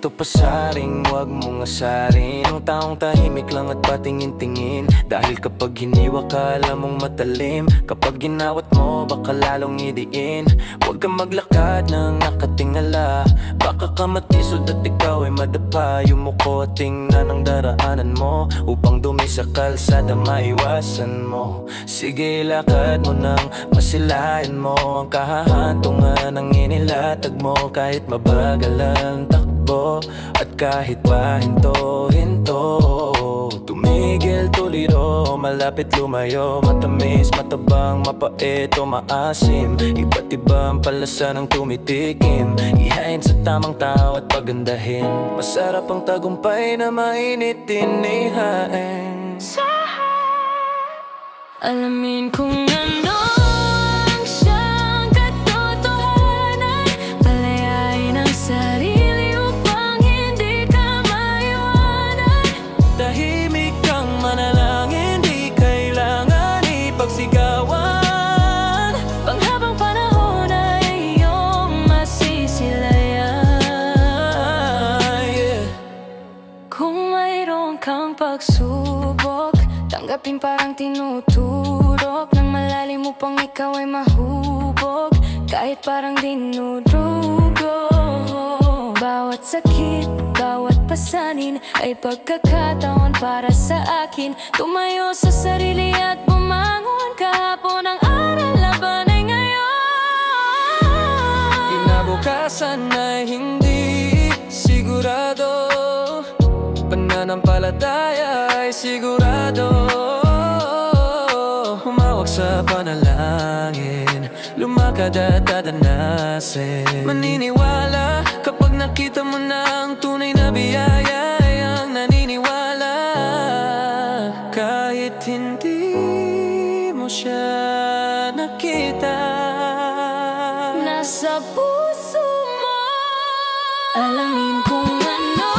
dito pasaring, wag mong asarin ang taong tahimik lang at patingin-tingin. Dahil kapag hiniwa ka, alam mong matalim. Kapag ginawat mo, baka lalong idiin. Huwag kang maglakad ng nakatingala, baka ka matisod at ikaw ay madapa. Yumuko at tingnan ang daraanan mo, upang dumi sa kalsada maiwasan mo. Sige, lakad mo nang masilayan mo ang kahahantungan ng inilatag mo. Kahit mabagal ang takbo at kahit pa hinto-hinto, tumigil, tuliro, malapit, lumayo. Matamis, matabang, mapait o maasim, iba't ibang palasa ng tumitikim. Ihain sa tamang tao at pagandahin. Masarap ang tagumpay na mainit inihain. Alamin kung ano ang siyang katotohanan, palayain ang sarili upang hindi ka maiwanan. Tahimik kang manalangin, di kailangan ipagsigawan. Panghabang panahon ay iyong masisilayan. Kung mayroon kang pagsubok, tanggapin parang tinuturok ng malalim upang ikaw ay mahubog, kahit parang dinudugo. Bawat sakit, bawat pasanin ay pagkakataon para sa akin. Tumayo sa sarili at bumangon, kahapon ang aral, laban ay ngayon. Kinabukasan ay hindi sigurado, pananampalataya ay sigurado. Humawak sa panalangin, lumakad at dadanasin. Maniniwala kapag nakita mo na ang tunay na biyaya ay ang naniniwala. Kahit hindi mo siya nakita, nasa puso mo. Alamin kung ano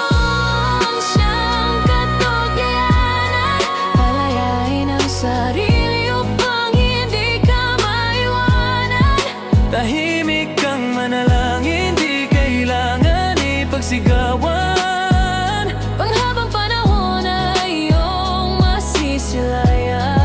ang siyang katotohanan, palayain ang sarili upang hindi ka maiwanan. tahimik kang manalangin, di kailangan ipagsigawan. Panghabang panahon ay iyong masisilayan.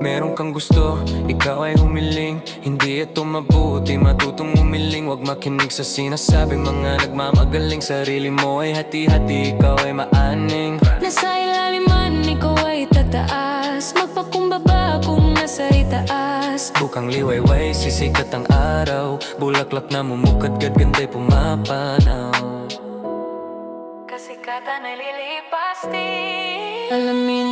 Meron kang gusto, ikaw ay humiling. Hindi ito mabuti, matutong humiling. Huwag makinig sa sinasabing mga nagmamagaling. Sarili mo ay hati-hati, ikaw ay maaning. Nasa ilalim man, ikaw ay tataas. Magpakumbaba kung nasa itaas. Bukang liwayway, sisikat ang araw. Bulaklak na mumukadkad, ganda'y pumapanaw. Kasikatan ay lilipas din. Alamin